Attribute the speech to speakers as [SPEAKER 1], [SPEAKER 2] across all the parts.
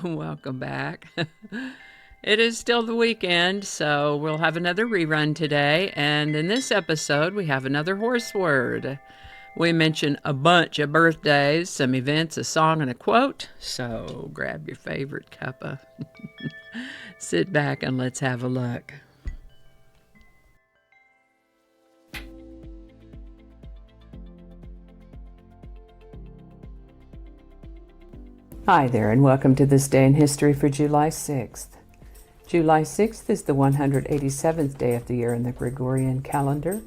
[SPEAKER 1] Welcome back. It is still the weekend, so we'll have another rerun today. And in this episode, we have another horse word. We mention a bunch of birthdays, some events, a song, and a quote. So grab your favorite cuppa, sit back, and let's have a look. Hi there, and welcome to this day in history for July 6th. July 6th is the 187th day of the year in the Gregorian calendar,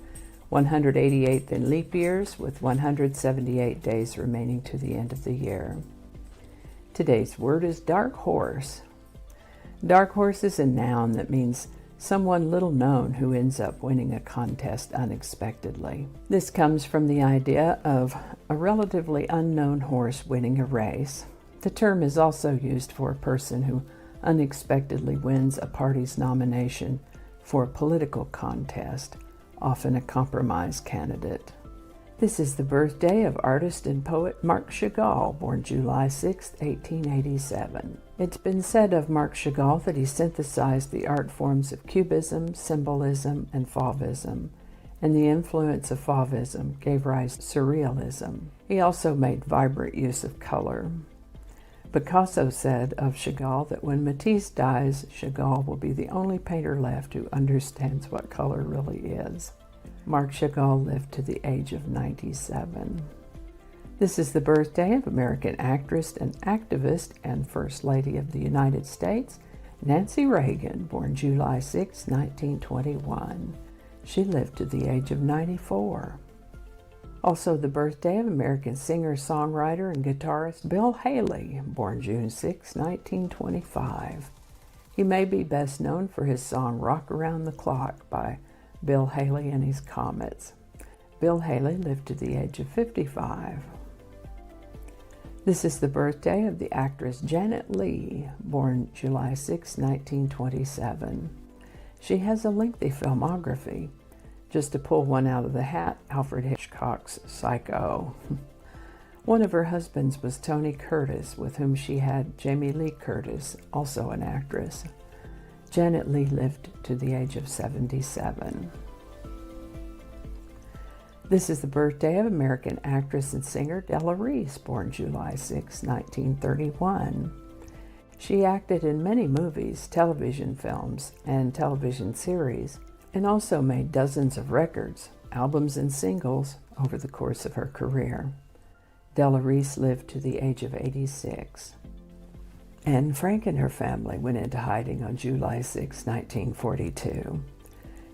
[SPEAKER 1] 188th in leap years, with 178 days remaining to the end of the year. Today's word is dark horse. Dark horse is a noun that means someone little known who ends up winning a contest unexpectedly. This comes from the idea of a relatively unknown horse winning a race. The term is also used for a person who unexpectedly wins a party's nomination for a political contest, often a compromise candidate. This is the birthday of artist and poet Marc Chagall, born July 6, 1887. It's been said of Marc Chagall that he synthesized the art forms of Cubism, Symbolism, and Fauvism, and the influence of Fauvism gave rise to Surrealism. He also made vibrant use of color. Picasso said of Chagall that when Matisse dies, Chagall will be the only painter left who understands what color really is. Marc Chagall lived to the age of 97. This is the birthday of American actress and activist and First Lady of the United States, Nancy Reagan, born July 6, 1921. She lived to the age of 94. Also the birthday of American singer, songwriter, and guitarist Bill Haley, born June 6, 1925. He may be best known for his song Rock Around the Clock by Bill Haley and his Comets. Bill Haley lived to the age of 55. This is the birthday of the actress Janet Leigh, born July 6, 1927. She has a lengthy filmography. Just to pull one out of the hat, Alfred Hitchcock's Psycho. One of her husbands was Tony Curtis, with whom she had Jamie Lee Curtis, also an actress. Janet Leigh lived to the age of 77. This is the birthday of American actress and singer Della Reese, born July 6, 1931. She acted in many movies, television films, and television series, and also made dozens of records, albums, and singles over the course of her career. Della Reese lived to the age of 86. Anne Frank and her family went into hiding on July 6, 1942.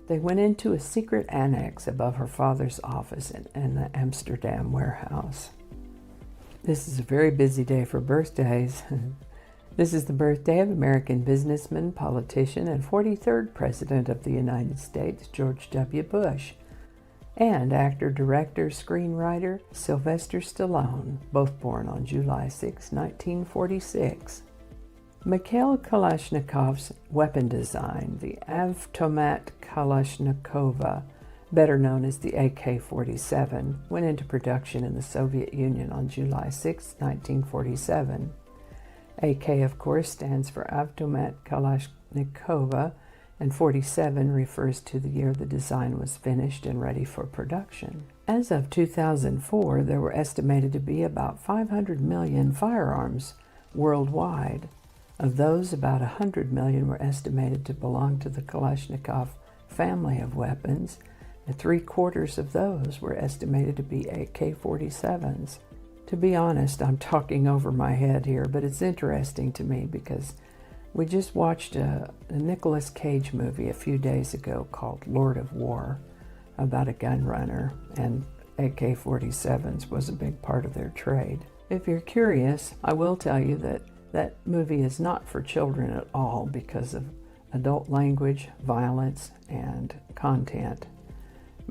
[SPEAKER 1] They went into a secret annex above her father's office in the Amsterdam warehouse. This is a very busy day for birthdays. This is the birthday of American businessman, politician, and 43rd President of the United States, George W. Bush, and actor, director, screenwriter Sylvester Stallone, both born on July 6, 1946. Mikhail Kalashnikov's weapon design, the Avtomat Kalashnikova, better known as the AK-47, went into production in the Soviet Union on July 6, 1947. AK, of course, stands for Avtomat Kalashnikova, and 47 refers to the year the design was finished and ready for production. As of 2004, there were estimated to be about 500 million firearms worldwide. Of those, about 100 million were estimated to belong to the Kalashnikov family of weapons, and 3/4 of those were estimated to be AK-47s. To be honest, I'm talking over my head here, but it's interesting to me because we just watched a Nicolas Cage movie a few days ago called Lord of War about a gun runner, and AK-47s was a big part of their trade. If you're curious, I will tell you that that movie is not for children at all because of adult language, violence, and content.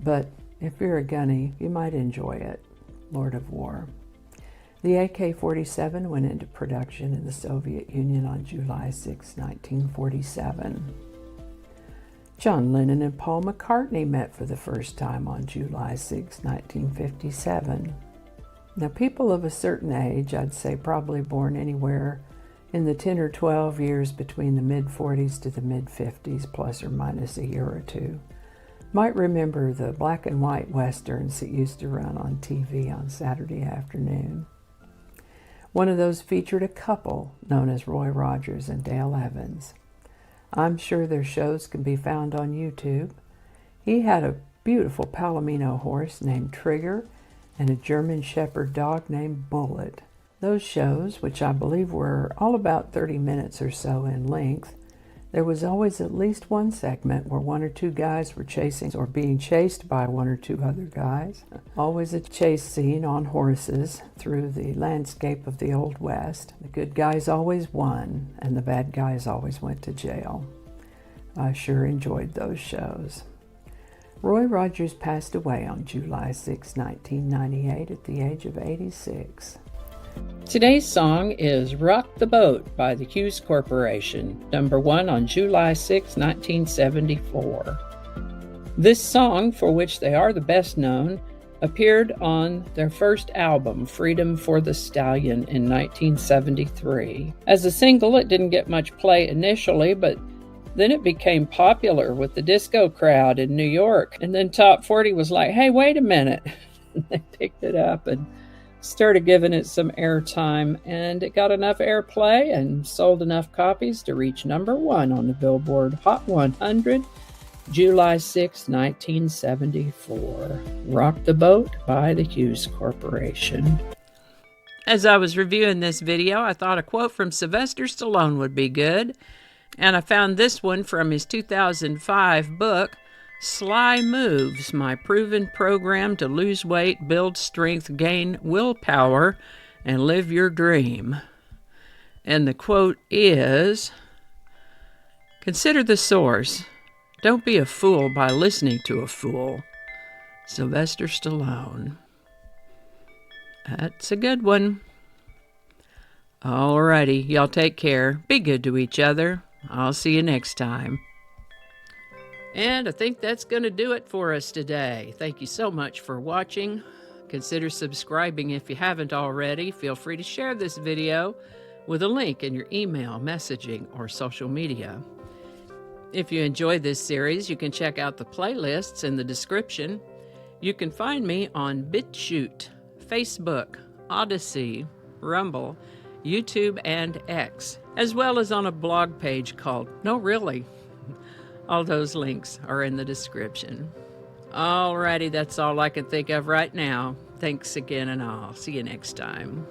[SPEAKER 1] But if you're a gunny, you might enjoy it. Lord of War. The AK-47 went into production in the Soviet Union on July 6, 1947. John Lennon and Paul McCartney met for the first time on July 6, 1957. Now, people of a certain age, I'd say probably born anywhere In the 10 or 12 years between the mid-40s to the mid-50s, plus or minus a year or two, might remember the black and white westerns that used to run on TV on Saturday afternoon. One of those featured a couple known as Roy Rogers and Dale Evans. I'm sure their shows can be found on YouTube. He had a beautiful Palomino horse named Trigger and a German Shepherd dog named Bullet. Those shows, which I believe were all about 30 minutes or so in length, there was always at least one segment where one or two guys were chasing or being chased by one or two other guys. Always a chase scene on horses through the landscape of the Old West. The good guys always won, and the bad guys always went to jail. I sure enjoyed those shows. Roy Rogers passed away on July 6, 1998 at the age of 86.
[SPEAKER 2] Today's song is Rock the Boat by the Hughes Corporation, number 1 on July 6, 1974. This song, for which they are the best known, appeared on their first album, Freedom for the Stallion, in 1973. As a single, it didn't get much play initially, but then it became popular with the disco crowd in New York. And then Top 40 was like, hey, wait a minute. They picked it up and started giving it some airtime, and it got enough airplay and sold enough copies to reach number 1 on the Billboard Hot 100, July 6, 1974. Rock the Boat by the Hughes Corporation. As I was reviewing this video, I thought a quote from Sylvester Stallone would be good, and I found this one from his 2005 book, Sly Moves, My Proven Program to Lose Weight, Build Strength, Gain Willpower, and Live Your Dream. And the quote is, consider the source. Don't be a fool by listening to a fool. Sylvester Stallone. That's a good one. Alrighty, y'all take care. Be good to each other. I'll see you next time. And I think that's going to do it for us today. Thank you so much for watching. Consider subscribing if you haven't already. Feel free to share this video with a link in your email, messaging, or social media. If you enjoyed this series, you can check out the playlists in the description. You can find me on BitChute, Facebook, Odyssey, Rumble, YouTube, and X, as well as on a blog page called No Really. All those links are in the description. Alrighty, that's all I can think of right now. Thanks again, and I'll see you next time.